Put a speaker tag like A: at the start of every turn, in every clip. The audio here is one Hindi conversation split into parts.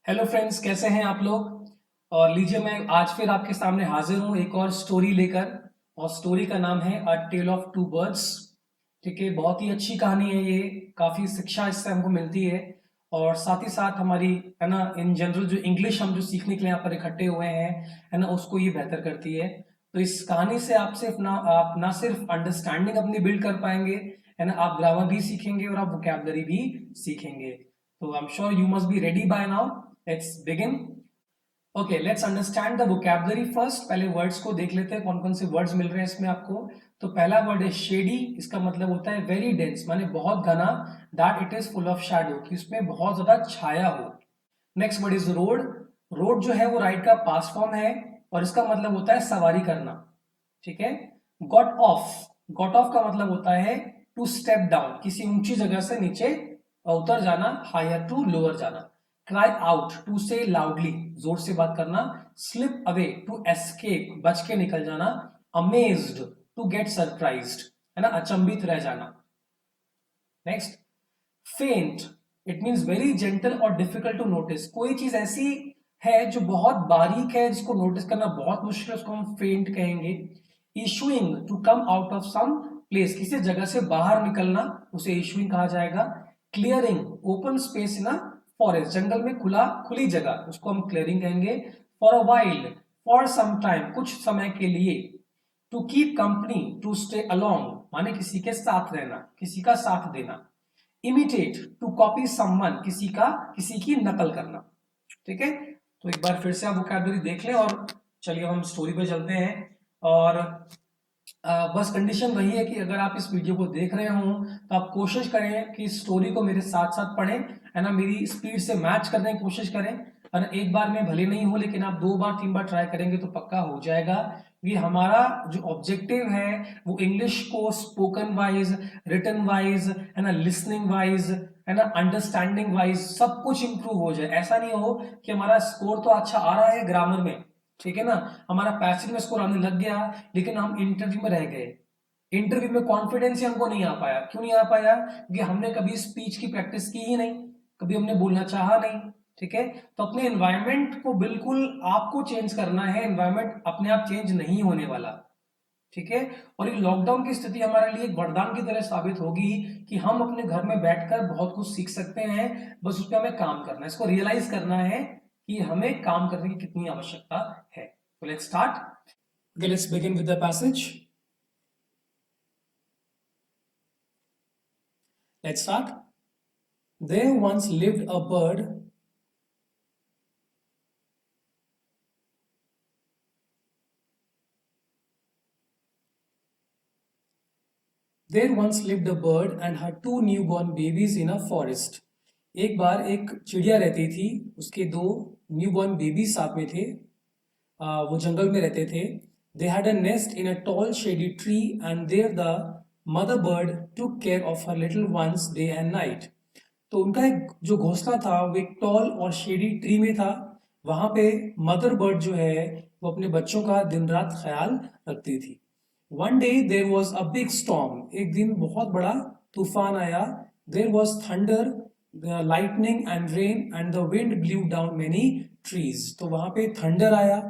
A: हेलो फ्रेंड्स, कैसे हैं आप लोग। और लीजिए, मैं आज फिर आपके सामने हाजिर हूँ एक और स्टोरी लेकर। और स्टोरी का नाम है अ टेल ऑफ टू बर्ड्स। ठीक है, बहुत ही अच्छी कहानी है ये। काफ़ी शिक्षा इससे हमको मिलती है। और साथ ही साथ हमारी, है ना, इन जनरल जो इंग्लिश हम जो सीखने के लिए यहाँ पर इकट्ठे हुए हैं, है ना, उसको ये बेहतर करती है। तो इस कहानी से आप ना सिर्फ अंडरस्टैंडिंग अपनी बिल्ड कर पाएंगे, है ना, आप ग्रामर भी सीखेंगे और आप वोकेबलरी भी सीखेंगे। तो आई am sure you must be ready bye now. Let's begin. Okay, let's understand the vocabulary first. पहले वर्ड्स को देख लेते हैं, कौन कौन से वर्ड्स मिल रहे हैं इसमें आपको। तो पहला वर्ड है शेडी। इसका मतलब होता है वेरी डेंस, माने बहुत घना। That it is full of shadow, कि उसमें बहुत ज्यादा छाया हो। Next word is road. Road जो है वो राइट का पास्ट फॉर्म है, और इसका मतलब होता है सवारी करना। ठीक है। Got off. गॉट ऑफ का मतलब होता है टू स्टेप डाउन, किसी ऊंची जगह से नीचे उतर जाना, हायर टू लोअर जाना। क्राई आउट, टू से लाउडली, जोर से बात करना। स्लिप अवे, टू एस्केप, बच के निकल जाना। अमेज्ड, टू गेट सरप्राइज्ड, है ना, अचंभित रह जाना। नेक्स्ट, फेंट। इट मीन्स वेरी जेंटल और डिफिकल्ट टू नोटिस। कोई चीज ऐसी है जो बहुत बारीक है, जिसको नोटिस करना बहुत मुश्किल है, उसको हम फेंट कहेंगे। Issuing, to come out of some place, किसी जगह से बाहर निकलना, उसे इशूइंग कहा जाएगा। Clearing, open space in forest, जंगल में खुली जगह, उसको हम क्लियरिंग कहेंगे। For a while, for some time, कुछ समय के लिए। To keep company, to stay along, माने किसी के साथ रहना, किसी का साथ देना। इमिटेट, टू कॉपी समवन, किसी की नकल करना। ठीक है। तो एक बार फिर से आप वोकैबुलरी देख लें, और चलिए हम स्टोरी पे चलते हैं। और बस कंडीशन वही है कि अगर आप इस वीडियो को देख रहे हो तो आप कोशिश करें कि स्टोरी को मेरे साथ साथ पढ़ें, है ना, मेरी स्पीड से मैच करने की कोशिश करें। और एक बार में भले नहीं हो, लेकिन आप 2 बार 3 बार ट्राई करेंगे तो पक्का हो जाएगा। ये हमारा जो ऑब्जेक्टिव है वो इंग्लिश को स्पोकन वाइज, रिटन वाइज, है ना, लिसनिंग वाइज, है ना, अंडरस्टैंडिंग वाइज सब कुछ इंप्रूव हो जाए। ऐसा नहीं हो कि हमारा स्कोर तो अच्छा आ रहा है ग्रामर में, ठीक है ना, हमारा पैसिव में स्कोर आने लग गया, लेकिन हम इंटरव्यू में रह गए। इंटरव्यू में कॉन्फिडेंस ही हमको नहीं आ पाया। क्यों नहीं आ पाया? क्योंकि हमने कभी स्पीच की प्रैक्टिस की ही नहीं, कभी हमने बोलना चाहा नहीं। ठीक है। तो अपने एनवायरमेंट को बिल्कुल आपको चेंज करना है, एनवायरमेंट अपने आप चेंज नहीं होने वाला। ठीक है। और ये लॉकडाउन की स्थिति हमारे लिए एक वरदान की तरह साबित होगी कि हम अपने घर में बैठकर बहुत कुछ सीख सकते हैं। बस उस पर हमें काम करना है, इसको रियलाइज करना है कि हमें काम करने की कितनी आवश्यकता है। तो let's start. Okay, let's begin with the passage. Let's start. There once lived a bird. There once lived a bird and her two newborn babies in a forest. एक बार एक चिड़िया रहती थी, उसके 2 न्यूबॉर्न बेबी साथ में थे। वो जंगल में रहते थे। They had a nest in a tall shady tree and there the mother bird took care of her little ones day and night. तो उनका एक जो घोंसला था वो एक टॉल और शेडी ट्री में था। वहां पे मदर बर्ड जो है वो अपने बच्चों का दिन रात ख्याल रखती थी। One day there was a big storm. एक दिन बहुत बड़ा तूफान आया। There was thunder, lightning and rain and the wind blew down many trees. तो वहां पे थंडर आया,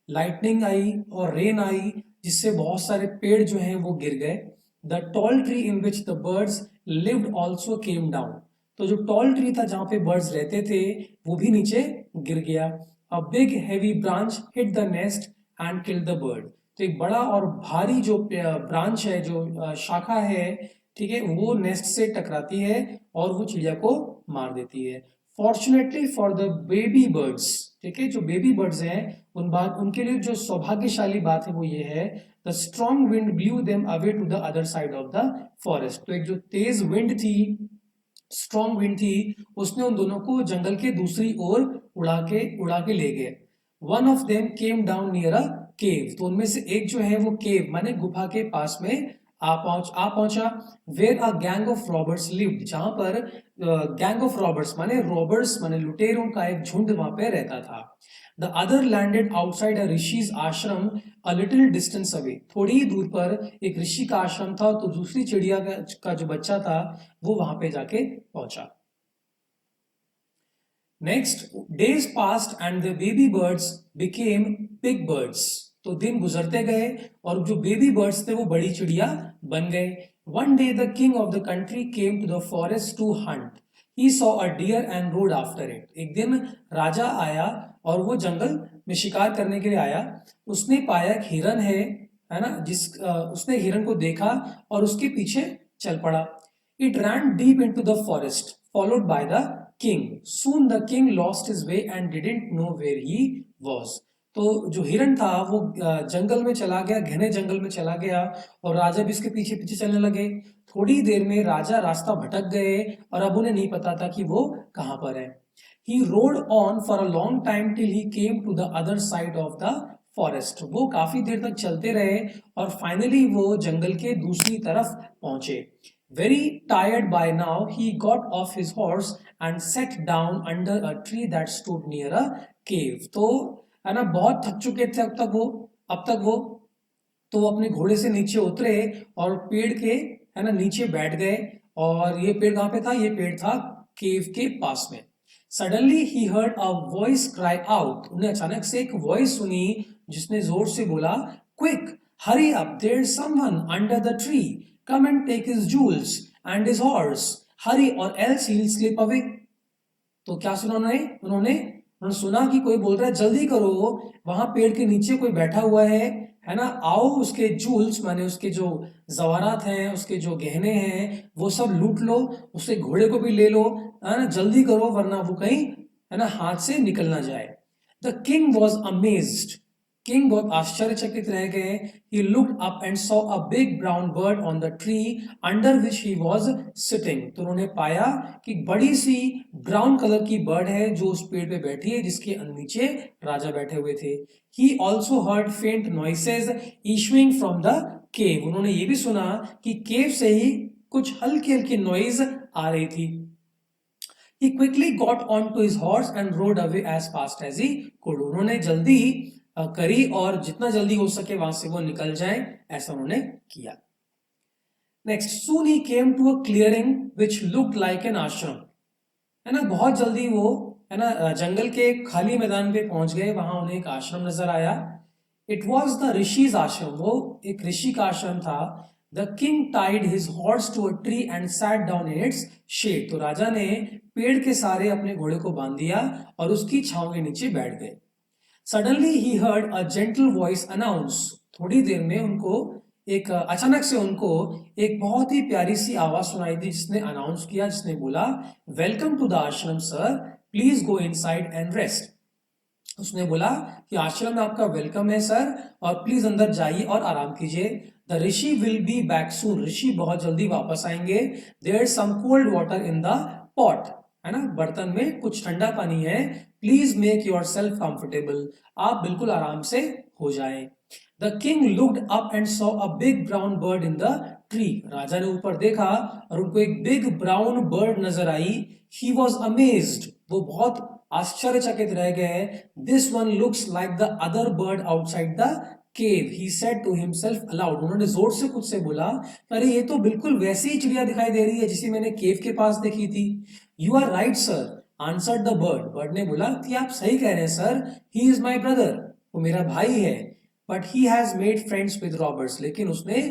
A: लाइटनिंग आई और रेन आई, जिससे बहुत सारे पेड़ जो हैं वो गिर गए। The tall tree in which the birds lived also came down. तो जो टॉल ट्री था जहां पे बर्ड्स रहते थे वो भी नीचे गिर गया। A big heavy branch hit the nest and killed the bird. तो एक बड़ा और भारी जो ब्रांच है, जो शाखा है, ठीक है, वो नेस्ट से टकराती है और वो चिड़िया को मार देती है। Fortunately for the baby birds, ठीक है, जो बेबी बर्ड्स हैं उनके लिए जो सौभाग्यशाली बात है वो ये है, the strong wind blew them away to the other side of the forest. तो एक जो तेज विंड थी, स्ट्रॉन्ग विंड थी, उसने उन दोनों को जंगल के दूसरी ओर उड़ा के ले गए। One of them came down near a cave. तो उनमें से एक जो है वो केव माने गुफा के पास में आ पहुंचा। Where a gang of robbers lived, जहां पर गैंग ऑफ रॉबर्ट्स माने लुटेरों का एक झुंड वहां पे रहता था। The other landed outside a rishis ashram a little distance away. थोड़ी ही दूर पर एक ऋषि का आश्रम था, तो दूसरी चिड़िया का जो बच्चा था वो वहां पे जाके पहुंचा। Next, days past and the baby birds became big birds. तो दिन गुजरते गए और जो बेबी बर्ड्स थे वो बड़ी चिड़िया बन गए। One day the king of the country came to the forest to hunt. He saw a deer and rode after it. एक दिन राजा आया और वो जंगल में शिकार करने के लिए आया। उसने पाया एक हिरन है ना, उसने हिरन को देखा और उसके पीछे चल पड़ा। It ran deep into the forest followed by the king. Soon the king lost his way and didn't know where he was. तो जो हिरन था वो जंगल में चला गया, घने जंगल में चला गया और राजा भी इसके पीछे पीछे चलने लगे। थोड़ी देर में राजा रास्ता भटक गए और अब उन्हें नहीं पता था कि वो कहाँ पर है। He rode on for a long time till he came to the other side of the forest. वो काफी देर तक चलते रहे और फाइनली वो जंगल के दूसरी तरफ पहुंचे। Very tired by now, he got off his horse and sat down under a tree that stood near a cave. तो है ना, बहुत थक चुके थे अब तक वो तो वो अपने घोड़े से नीचे उतरे और पेड़ के है ना नीचे बैठ गए। और ये पेड़ कहाँ पे था? ये पेड़ था केव के पास में। Suddenly he heard a voice cry out. उन्हें अचानक से एक वॉइस सुनी जिसने जोर से बोला, quick hurry up, there is someone under the tree, come and take his jewels and his horse, hurry or else he will slip away. तो क्या सुना उन्होंने सुना कि कोई बोल रहा है जल्दी करो, वहां पेड़ के नीचे कोई बैठा हुआ है ना, आओ उसके जूल्स माने उसके जो जवारात हैं, उसके जो गहने हैं वो सब लूट लो, उसके घोड़े को भी ले लो, है ना, जल्दी करो वरना वो कहीं है ना हाथ से निकल ना जाए। The king was amazed. King बहुत आश्चर्यचकित रह गए। He looked up and saw a big brown bird on the tree under which he was sitting. तो उन्होंने पाया कि बड़ी सी ब्राउन कलर की बर्ड है जो उस पेड़ पे बैठी है जिसके नीचे राजा बैठे हुए थे। He also heard faint noises issuing from the cave. उन्होंने ये भी सुना कि केव से ही कुछ हल्की हल्की नॉइज आ रही थी। He quickly got onto his horse and rode away as fast as he could. उन्होंने जल्दी करी और जितना जल्दी हो सके वहां से वो निकल जाए, ऐसा उन्होंने किया। Next, soon he came to a clearing which looked like an ashram. है ना, बहुत जल्दी वो है ना जंगल के खाली मैदान पे पहुंच गए। वहां उन्हें एक आश्रम नजर आया। इट वॉज द ऋषिज आश्रम। वो एक ऋषि का आश्रम था। The king tied his horse to a tree and sat down in its shade. तो राजा ने पेड़ के सहारे अपने घोड़े को बांध दिया और उसकी छांव के नीचे बैठ गए। Suddenly he heard a gentle voice announce. थोड़ी देर में उनको अचानक से उनको एक बहुत ही प्यारी सी आवाज सुनाई दी जिसने अनाउंस किया, जिसने बोला, वेलकम टू द आश्रम sir, please go inside and rest. उसने बोला कि आश्रम में आपका वेलकम है सर और प्लीज अंदर जाइए और आराम कीजिए। The rishi will be back soon. ऋषि बहुत जल्दी वापस आएंगे। There is some cold water in the pot. है ना, बर्तन में कुछ ठंडा पानी है। Please make yourself comfortable. आप बिल्कुल आराम से हो जाएं। The king looked up and saw a big brown bird in the tree. राजा ने ऊपर देखा और उनको एक बिग ब्राउन बर्ड नजर आई। He was amazed. वो बहुत आश्चर्यचकित रह गए। This one looks like the other bird outside the cave, he said to himself aloud. उन्होंने जोर से खुद से बोला, अरे ये तो बिल्कुल वैसी ही चिड़िया दिखाई दे रही है जिसे मैंने केव के पास देखी थी। You are right sir, answered the bird. Bird ने बोला कि आप सही कह रहे हैं sir, he is my brother, वो मेरा भाई है। But he has made friends with robbers, लेकिन उसने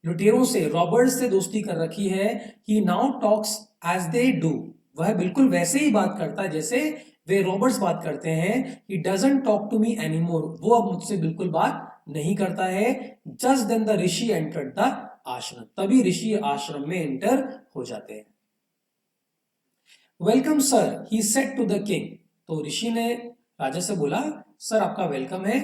A: लुटेरों से, रॉबर्ट्स से दोस्ती कर रखी है। He now talks as they do. वह बिल्कुल वैसे ही बात करता है जैसे वे रॉबर्ट्स बात करते हैं। He doesn't talk to me anymore. वो अब मुझसे बिल्कुल बात नहीं करता है। Just then the rishi entered the ashram. तभी ऋषि आश्रम में एंटर हो जाते हैं। Welcome sir, he said to the king. तो ऋषि ने राजा से बोला, सर आपका वेलकम है,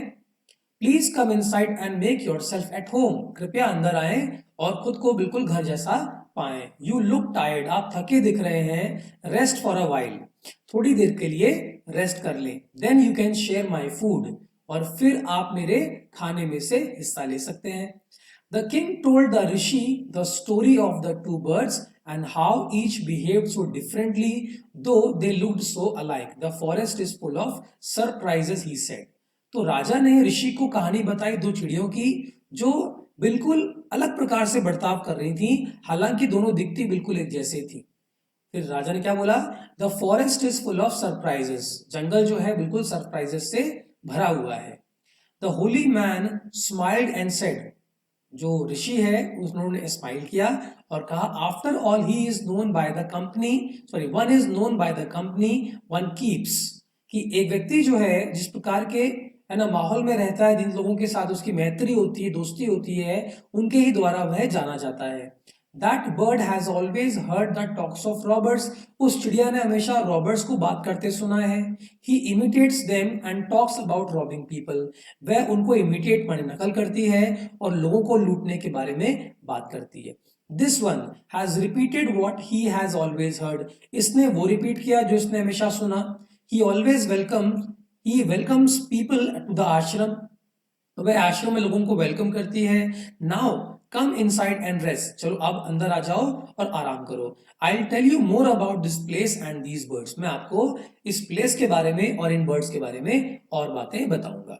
A: please come inside and make yourself at home. कृपया अंदर आए और खुद को बिल्कुल घर जैसा पाएं। यू लुक टायर्ड, आप थके दिख रहे हैं। रेस्ट फॉर अ वाइल, थोड़ी देर के लिए रेस्ट कर लें। Then you can share my food, और फिर आप मेरे खाने में से हिस्सा ले सकते हैं। The king told the Rishi the story of the two birds and how each behaved so differently though they looked so alike. The forest is full of surprises, he said. तो राजा ने ऋषि को कहानी बताई दो चिड़ियों की जो बिल्कुल अलग प्रकार से बर्ताव कर रही थी, हालांकि दोनों दिखती बिल्कुल एक जैसे थी। फिर राजा ने क्या बोला, the forest is full of surprises, जंगल जो है बिल्कुल सरप्राइजेस से भरा हुआ है। The holy man smiled and said, जो ऋषि है उन्होंने स्माइल किया और कहा, after all he is known by the company, sorry one is known by the company one keeps, कि एक व्यक्ति जो है जिस प्रकार के है ना माहौल में रहता है, जिन लोगों के साथ उसकी मैत्री होती है, दोस्ती होती है, उनके ही द्वारा वह जाना जाता है। That bird has always heard the talks of Roberts, उस चिड़िया ने हमेशा रॉबर्ट्स को बात करते सुना है। He imitates them and talks about robbing people, वह उनको इमिटेट माने नकल करती है और लोगों को लूटने के बारे में बात करती है। This one has repeated what he has always heard, इसने वो रिपीट किया जो इसने हमेशा सुना। He always welcomes people to the ashram, तो वह आश्रम में लोगों को वेलकम करती है। Now come inside and rest, चलो अब अंदर आ जाओ और आराम करो। I will tell you more about this place and these birds, मैं आपको इस प्लेस के बारे में और इन बर्ड्स के बारे में और बातें बताऊंगा।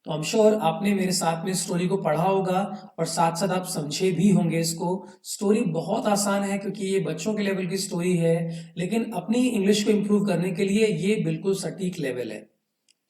A: तो आई एम श्योर आपने मेरे साथ में स्टोरी को पढ़ा होगा और साथ साथ आप समझे भी होंगे इसको। स्टोरी बहुत आसान है क्योंकि ये बच्चों के लेवल की स्टोरी है, लेकिन अपनी इंग्लिश को इम्प्रूव करने के लिए ये बिल्कुल सटीक लेवल है।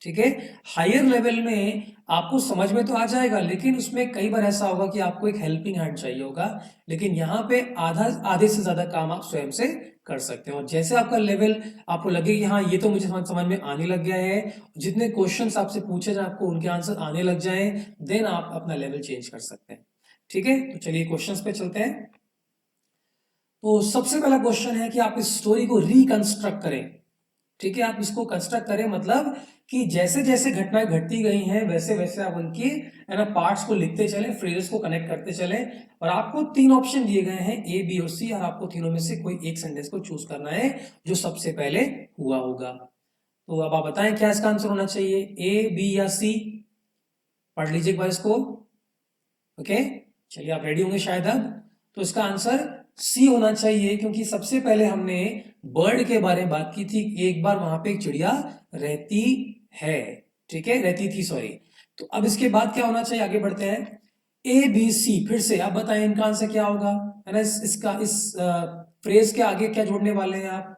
A: ठीक है, हायर लेवल में आपको समझ में तो आ जाएगा, लेकिन उसमें कई बार ऐसा होगा कि आपको एक हेल्पिंग हैंड चाहिए होगा, लेकिन यहाँ पे आधे से ज्यादा काम आप स्वयं से कर सकते हैं। और जैसे आपका लेवल आपको लगे कि हाँ ये तो मुझे समझ में आने लग गया है, जितने क्वेश्चंस आपसे पूछे जाए आपको उनके आंसर आने लग जाए, देन आप अपना लेवल चेंज कर सकते हैं। ठीक है, तो चलिए क्वेश्चंस पे चलते हैं। तो सबसे पहला क्वेश्चन है कि आप इस स्टोरी को रिकंस्ट्रक्ट करें। ठीक है, आप इसको कंस्ट्रक्ट करें मतलब कि जैसे जैसे घटनाएं घटती गई हैं वैसे वैसे आप उनकी है ना पार्ट्स को लिखते चलें, फ्रेजेस को कनेक्ट करते चलें। और आपको 3 ऑप्शन दिए गए हैं ए, बी और सी, और आपको तीनों में से कोई एक सेंटेंस को चूज करना है जो सबसे पहले हुआ होगा। तो अब आप बताएं क्या इसका आंसर होना चाहिए, ए, बी या सी? पढ़ लीजिए एक बार इसको। ओके, चलिए आप रेडी होंगे शायद अब। तो इसका आंसर सी होना चाहिए, क्योंकि सबसे पहले हमने बर्ड के बारे में बात की थी, एक बार वहां पे एक चिड़िया रहती है, ठीक है, रहती थी सॉरी। तो अब इसके बाद क्या होना चाहिए, आगे बढ़ते हैं। ए, बी, सी, फिर से आप बताएं इनका आंसर क्या होगा, है ना। इस फ्रेज के आगे क्या जोड़ने वाले हैं आप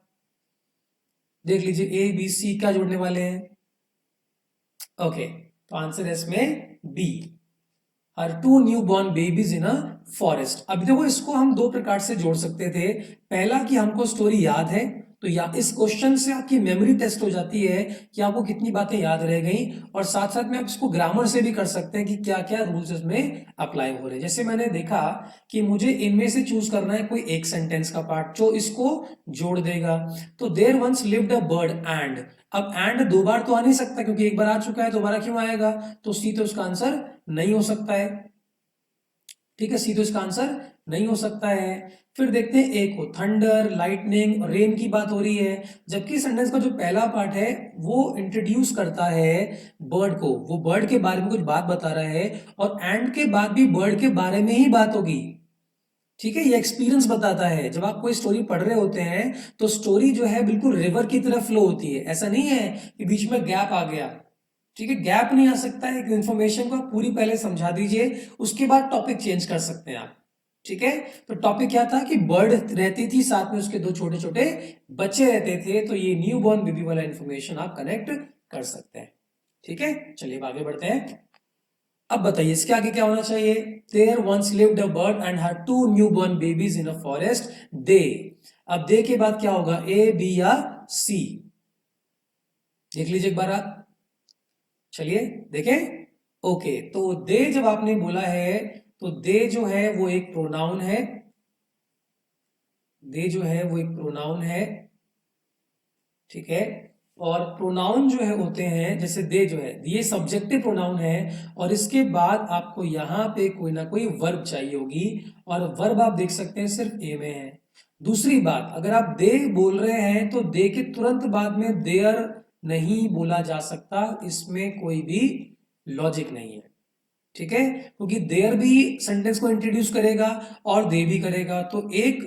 A: देख लीजिए, ए, बी, सी क्या जोड़ने वाले हैं। ओके, तो आंसर है इसमें B, her 2 newborn babies in a forest. अब देखो इसको हम 2 प्रकार से जोड़ सकते थे। पहला कि हमको स्टोरी याद है, तो या इस क्वेश्चन से आपकी मेमोरी टेस्ट हो जाती है कि आपको कितनी बातें याद रह गई, और साथ साथ में आप इसको ग्रामर से भी कर सकते हैं कि क्या क्या रूल्स इसमें अप्लाई हो रहे हैं। जैसे मैंने देखा कि मुझे इनमें से चूज करना है कोई एक सेंटेंस का पार्ट जो इसको जोड़ देगा। तो there once lived a bird and, अब एंड 2 बार तो आ नहीं सकता क्योंकि एक बार आ चुका है, दोबारा क्यों आएगा, तो सी तो इसका आंसर नहीं हो सकता है। ठीक है, सी तो इसका आंसर नहीं हो सकता है। फिर देखते हैं एक को थंडर, लाइटनिंग और रेन की बात हो रही है, जबकि सेंटेंस का जो पहला पार्ट है वो इंट्रोड्यूस करता है बर्ड को, वो बर्ड के बारे में कुछ बात बता रहा है, और एंड के बाद भी बर्ड के बारे में ही बात होगी। ठीक है, ये एक्सपीरियंस बताता है, जब आप कोई स्टोरी पढ़ रहे होते हैं तो स्टोरी जो है बिल्कुल रिवर की तरह फ्लो होती है, ऐसा नहीं है कि बीच में गैप आ गया। ठीक है, गैप नहीं आ सकता है, इंफॉर्मेशन को आप पूरी पहले समझा दीजिए, उसके बाद टॉपिक चेंज कर सकते हैं आप। ठीक है, तो टॉपिक क्या था कि बर्ड रहती थी, साथ में उसके 2 छोटे छोटे बच्चे रहते थे, तो ये न्यू बॉर्न बेबी वाला इंफॉर्मेशन आप कनेक्ट कर सकते हैं। ठीक है, चलिए आगे बढ़ते हैं। अब बताइए इसके आगे क्या होना चाहिए, there once lived a bird and had 2 newborn babies in a forest. They, अब दे के बाद क्या होगा, ए, बी या सी? देख लीजिए एक बार आप, चलिए देखें। ओके, तो दे जब आपने बोला है तो दे जो है वो एक प्रोनाउन है, दे जो है वो एक प्रोनाउन है। ठीक है, और प्रोनाउन जो है होते हैं, जैसे दे जो है ये सब्जेक्टिव प्रोनाउन है, और इसके बाद आपको यहां पे कोई ना कोई वर्ब चाहिए होगी, और वर्ब आप देख सकते हैं सिर्फ ए में है। दूसरी बात, अगर आप दे बोल रहे हैं तो दे के तुरंत बाद में देयर नहीं बोला जा सकता, इसमें कोई भी लॉजिक नहीं है। ठीक है, क्योंकि देयर भी सेंटेंस को इंट्रोड्यूस करेगा और दे भी करेगा, तो एक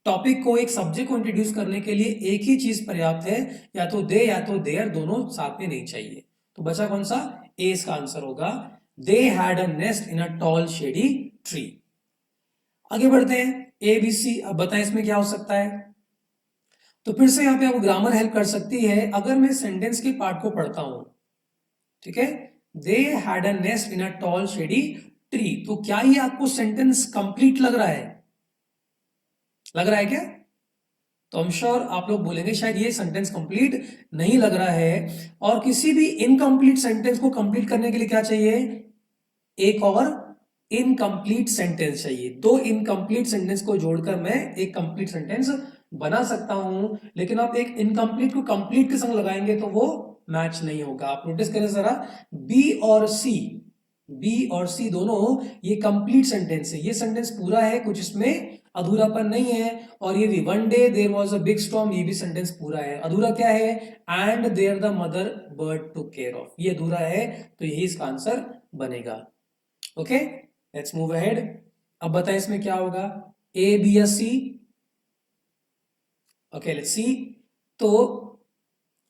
A: टॉपिक को, एक सब्जेक्ट को इंट्रोड्यूस करने के लिए एक ही चीज पर्याप्त है, या तो दे या तो देयर, दोनों साथ में नहीं चाहिए। तो बचा कौन सा, ए इसका आंसर होगा। They had a nest in a tall shady tree. आगे बढ़ते हैं, ए, बी, सी। अब बताएं इसमें क्या हो सकता है। तो फिर से यहाँ पे आपको ग्रामर हेल्प कर सकती है। अगर मैं सेंटेंस के पार्ट को पढ़ता हूं, ठीक है, they had a nest in a tall shady tree, तो क्या ये आपको सेंटेंस कंप्लीट लग रहा है? लग रहा है क्या? तो हम श्योर आप लोग बोलेंगे शायद ये सेंटेंस कंप्लीट नहीं लग रहा है। और किसी भी इनकम्प्लीट सेंटेंस को कंप्लीट करने के लिए क्या चाहिए? एक और इनकम्प्लीट सेंटेंस चाहिए। दो इनकम्प्लीट सेंटेंस को जोड़कर मैं एक कंप्लीट सेंटेंस बना सकता हूं, लेकिन आप एक इनकम्प्लीट को कंप्लीट के संग लगाएंगे तो वो मैच नहीं होगा। आप नोटिस करें जरा, बी और सी दोनों ये कंप्लीट सेंटेंस है। ये सेंटेंस पूरा है, कुछ इसमें अधूरापन नहीं है। और ये भी one day there was a big storm, ये भी सेंटेंस पूरा है। अधूरा क्या है? And there the mother bird took care of, ये अधूरा है, तो यही इसका आंसर बनेगा। Okay, let's move ahead. अब बताएं इसमें क्या होगा, ए बी या सी? ओके, लेट्स सी। तो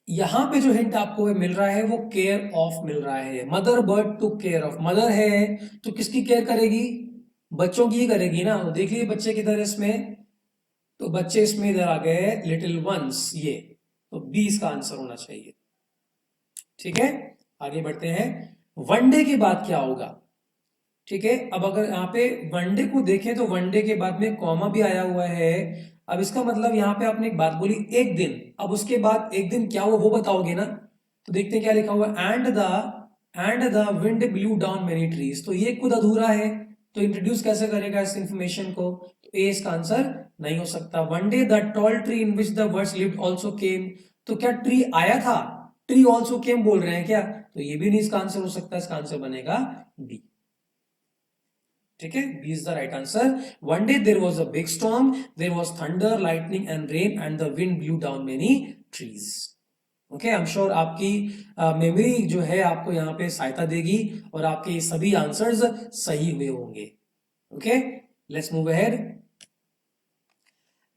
A: यहां पे जो हिंट आपको मिल रहा है वो केयर ऑफ मिल रहा है। Mother bird to care of, mother है तो किसकी केयर करेगी? बच्चों की ही करेगी ना। तो देख लीजिए बच्चे किधर है इसमें, तो बच्चे इसमें इधर आ गए, लिटिल वंस, ये तो बी इसका आंसर होना चाहिए। ठीक है, आगे बढ़ते हैं। वनडे के बाद क्या होगा? ठीक है, अब अगर यहाँ पे वनडे को देखें तो वनडे के बाद में कॉमा भी आया हुआ है। अब इसका मतलब यहाँ पे आपने एक बात बोली एक दिन, अब उसके बाद एक दिन क्या हुआ वो बताओगे ना। तो देखते हैं क्या लिखा हुआ है, and the wind blew down many trees, तो ये खुद अधूरा है, तो इंट्रोड्यूस कैसे करेगा इस इंफॉर्मेशन को? तो ए इसका आंसर नहीं हो सकता। One day the tall tree in which the birds lived also केम, तो क्या ट्री आया था? ट्री आल्सो केम बोल रहे हैं क्या? तो ये भी नहीं इसका आंसर हो सकता, इसका आंसर बनेगा बी। ठीक है, B is the right answer. One day there was a big storm, there was thunder lightning and rain and the wind blew down many trees. Okay, I am sure आपकी मेमोरी जो है आपको यहाँ पे सहायता देगी और आपके ये सभी आंसर्स सही हुए होंगे। Okay, let's move ahead.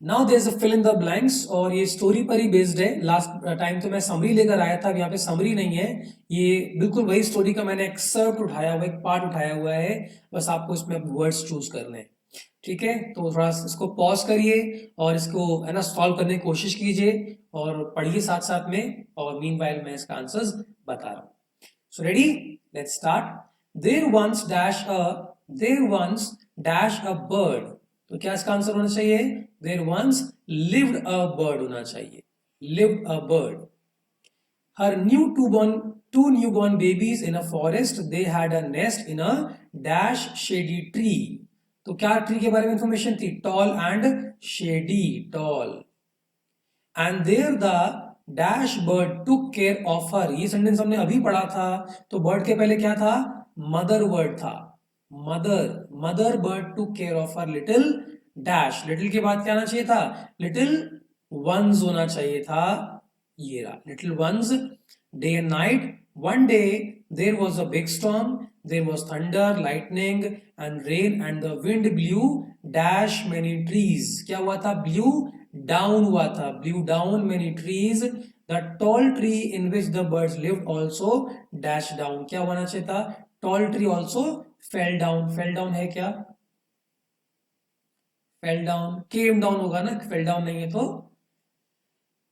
A: Now there is a fill in the blanks, और ये स्टोरी पर ही बेस्ड है। लास्ट टाइम तो मैं समरी लेकर आया था, अब यहाँ पे समरी नहीं है, ये बिल्कुल वही स्टोरी का मैंने एक्सर्प्ट उठाया हुआ, एक पार्ट उठाया हुआ है। बस आपको इसमें वर्ड्स चूज करने हैं। ठीक है, तो थोड़ा इसको पॉज करिए और इसको है ना सॉल्व करने की कोशिश कीजिए और पढ़िए साथ साथ में, और मीनवाइल मैं इसका आंसर्स बता रहा हूँ। So ready, let's start. There once dash a there once dash a bird, तो क्या इसका आंसर होना चाहिए? There once lived a bird होना चाहिए, lived a bird. Her two newborn babies in a forest, they had a nest in a dash shady tree, तो क्या ट्री के बारे में इंफॉर्मेशन थी? Tall and shady, tall. And there the dash bird took care of her, ये सेंटेंस हमने अभी पढ़ा था। तो बर्ड के पहले क्या था? मदर वर्ड था, mother. Mother bird took care of her little dash, little के बाद क्या आना चाहिए था? लिटिल वंस होना चाहिए था, ये रहा little ones. Day and night, one day there was a big storm, there was thunder lightning and rain and the wind blew dash many trees, क्या हुआ था? ब्लू डाउन हुआ था, blew down many trees. The tall tree in which the birds lived also dash down, क्या होना चाहिए था? Tall tree also fell down, fell down है क्या? फेल डाउन, केम डाउन होगा ना, फेल डाउन नहीं है तो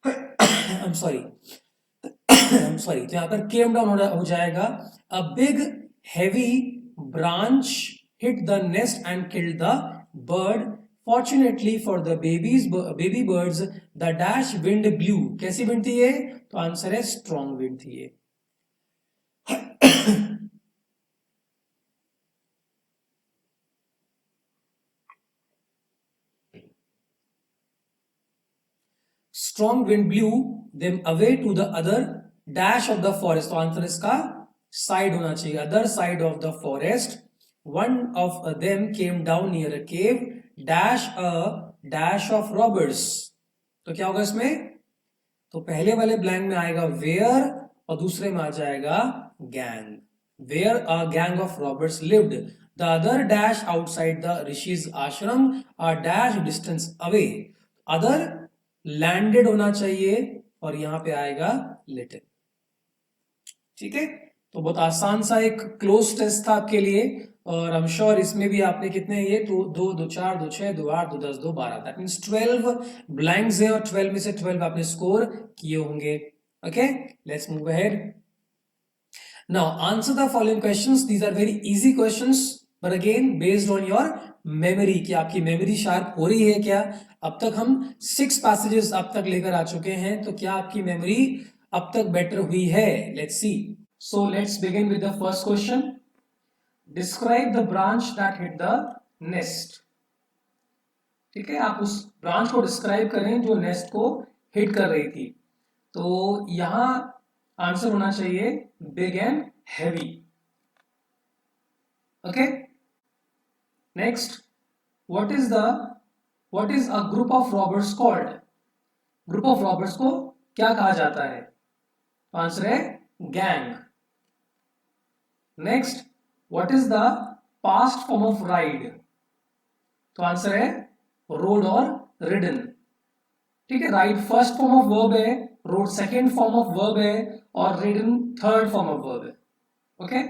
A: I am sorry, I am sorry, तो यहां पर केम डाउन हो जाएगा। A big heavy branch hit the nest and killed the bird. Fortunately for the baby birds, the dash wind blew. कैसी विंड थी ये? तो आंसर है स्ट्रॉन्ग विंड थी ये। Strong wind blew them away to the other dash of the forest, तो आंसर इसका साइड होना चाहिए, other side of the forest. One of them came down near a cave dash a dash of robbers, तो क्या होगा इसमें? तो पहले वाले ब्लैंक में आएगा वेयर और दूसरे में आ जाएगा gang. Where a gang of robbers lived, the other dash outside the rishi's ashram a dash distance away, other landed होना चाहिए और यहां पे आएगा लिटिल। ठीक है, तो बहुत आसान सा एक क्लोज टेस्ट था आपके लिए, और आई एम श्योर इसमें भी आपने कितने, ये तो 2 2 4 2 6 2 8 2 10 2 12, दैट मींस 12 ब्लैंक्स है और 12 में से 12 आपने स्कोर किए होंगे। Okay, let's move ahead. Now answer the following questions, these are very easy questions, but again based on your memory, कि आपकी मेमोरी शार्प हो रही है क्या। अब तक हम 6 पैसेजेस अब तक लेकर आ चुके हैं, तो क्या आपकी मेमोरी अब तक बेटर हुई है, let's see. So let's begin with the first question. Describe the branch that hit the nest. ठीक है, आप उस ब्रांच को डिस्क्राइब करें जो नेस्ट को हिट कर रही थी। तो यहां आंसर होना चाहिए big and heavy. Okay, next, what is a group of robbers called. Group of robbers को क्या कहा जाता है, तो आंसर है gang. Next, what is the past form of ride, तो आंसर है रोड और रिडन। ठीक है, ride first form of verb है, rode second form of verb है, और ridden third form of verb है। ओके,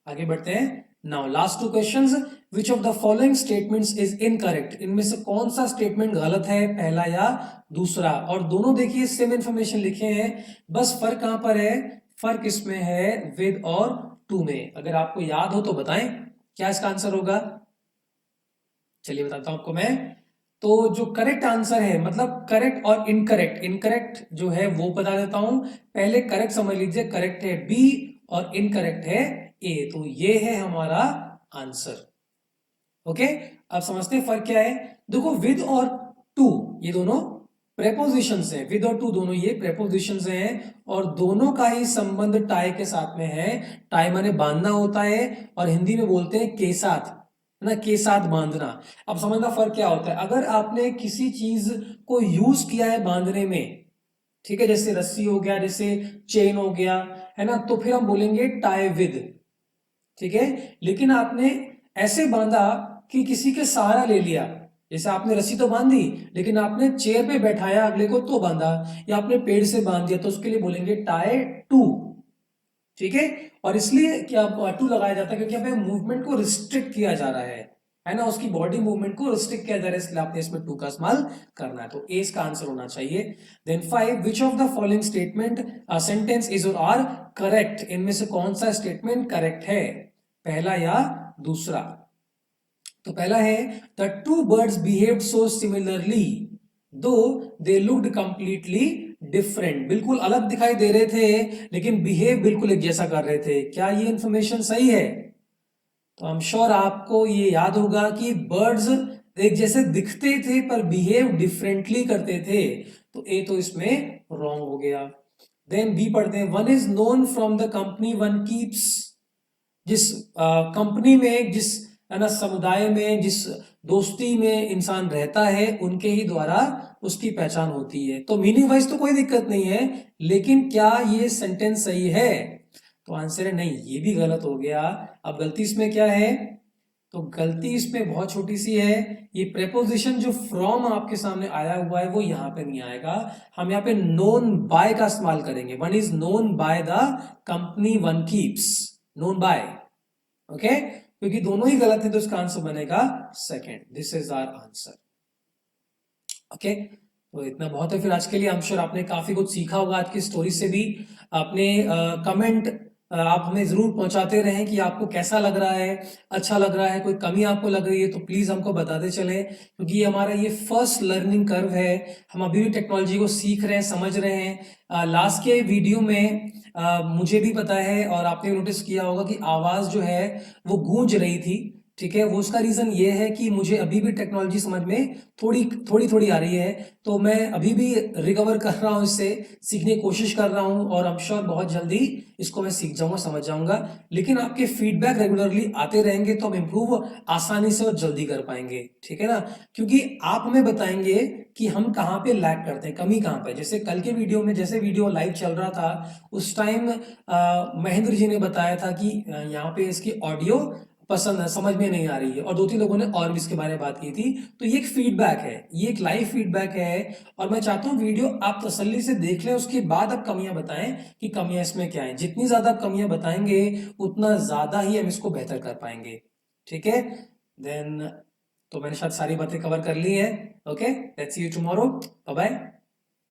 A: आगे बढ़ते हैं। Now last 2 questions, which of the following statements is incorrect, इनमें से कौन सा स्टेटमेंट गलत है, पहला या दूसरा। और दोनों देखिए सेम इंफॉर्मेशन लिखे हैं, बस फर्क कहां पर है, फर्क इसमें है विद और टू में। अगर आपको याद हो तो बताएं क्या इसका आंसर होगा। चलिए बताता हूं आपको मैं। तो जो करेक्ट आंसर है, मतलब करेक्ट और इनकरेक्ट, इनकरेक्ट जो है वो बता देता हूं। पहले करेक्ट समझ लीजिए, करेक्ट है बी और इनकरेक्ट है ए, तो ये है हमारा आंसर। ओके, अब समझते हैं फर्क क्या है। देखो विद और टू ये दोनों प्रेपोजिशंस हैं, विद और टू दोनों ये प्रेपोजिशंस हैं, और दोनों का ही संबंध टाई के साथ में है। टाई माने बांधना होता है, और हिंदी में बोलते हैं के साथ, है ना, के साथ बांधना। अब समझना फर्क क्या होता है। अगर आपने किसी चीज को यूज किया है बांधने में, ठीक है, जैसे रस्सी हो गया, जैसे चेन हो गया, है ना, तो फिर हम बोलेंगे टाई विद। ठीक है, लेकिन आपने ऐसे बांधा कि किसी के सहारा ले लिया, जैसे आपने रस्सी तो बांधी लेकिन आपने चेयर पे बैठाया अगले को तो बांधा, या आपने पेड़ से बांध दिया, तो उसके लिए बोलेंगे टाई टू। ठीक है, और इसलिए क्या टू लगाया जाता है क्योंकि हमें मूवमेंट को रिस्ट्रिक्ट किया जा रहा है ना, उसकी बॉडी मूवमेंट को रिस्ट्रिक्ट किया जा रहा है, इसलिए आपने इसमें टू का इस्तेमाल करना है, तो ए इसका आंसर होना चाहिए। Then 5, which of the following statement sentence is और आर करेक्ट, इनमें से कौन सा स्टेटमेंट करेक्ट है, पहला या दूसरा। तो पहला है the two birds behaved so similarly दो दे लुक्ड कंप्लीटली डिफरेंट, बिल्कुल अलग दिखाई दे रहे थे लेकिन बिहेव बिल्कुल एक जैसा कर रहे थे। क्या ये इंफॉर्मेशन सही है, तो आई एम श्योर आपको ये याद होगा कि बर्ड्स एक जैसे दिखते थे पर बिहेव डिफरेंटली करते थे, तो ए तो इसमें रॉन्ग हो गया। देन बी पढ़ते हैं, one is known from the company one keeps, जिस कंपनी में, जिस, है ना, समुदाय में, जिस दोस्ती में इंसान रहता है उनके ही द्वारा उसकी पहचान होती है। तो मीनिंग वाइज तो कोई दिक्कत नहीं है, लेकिन क्या ये सेंटेंस सही है, तो आंसर है नहीं, ये भी गलत हो गया। अब गलती इसमें क्या है, तो गलती इसमें बहुत छोटी सी है, ये प्रेपोजिशन जो फ्रॉम आपके सामने आया हुआ है वो यहां पे नहीं आएगा, हम यहाँ पे नोन बाय का इस्तेमाल करेंगे। One is known by the company one keeps, known by. Okay, क्योंकि दोनों ही गलत है तो इसका आंसर बनेगा second, this is our answer. Okay, तो इतना बहुत है फिर आज के लिए। आई एम श्योर आपने काफी कुछ सीखा होगा आज की स्टोरी से भी। आपने कमेंट आप हमें जरूर पहुंचाते रहें कि आपको कैसा लग रहा है, अच्छा लग रहा है, कोई कमी आपको लग रही है तो प्लीज हमको बताते चलें, क्योंकि ये हमारा ये फर्स्ट लर्निंग कर्व है, हम अभी भी टेक्नोलॉजी को सीख रहे हैं, समझ रहे हैं। लास्ट के वीडियो में मुझे भी पता है और आपने नोटिस किया होगा कि आवाज जो है वो गूंज रही थी। ठीक है, वो उसका रीजन ये है कि मुझे अभी भी टेक्नोलॉजी समझ में थोड़ी थोड़ी थोड़ी आ रही है, तो मैं अभी भी रिकवर कर रहा हूँ, इससे सीखने की कोशिश कर रहा हूँ, और आई एम श्योर बहुत जल्दी इसको मैं सीख जाऊंगा, समझ जाऊंगा। लेकिन आपके फीडबैक रेगुलरली आते रहेंगे तो हम इम्प्रूव आसानी से और जल्दी कर पाएंगे, ठीक है ना, क्योंकि आप हमें बताएंगे कि हम कहाँ पे लैग करते हैं, कमी कहाँ पे। जैसे कल के वीडियो में, जैसे वीडियो लाइव चल रहा था उस टाइम महेंद्र जी ने बताया था कि यहाँ पे इसकी ऑडियो पसंद समझ में नहीं आ रही है, और 2-3 लोगों ने और भी इसके बारे में बात की थी। तो ये एक फीडबैक है, ये एक लाइव फीडबैक है, और मैं चाहता हूँ वीडियो आप तसल्ली से देख लें, उसके बाद आप कमियां बताएं कि कमियां इसमें क्या है। जितनी ज्यादा आप कमियां बताएंगे उतना ज्यादा ही हम इसको बेहतर कर पाएंगे। ठीक है, देन तो मैंने शायद सारी बातें कवर कर ली है। Okay, let's see you tomorrow, bye bye.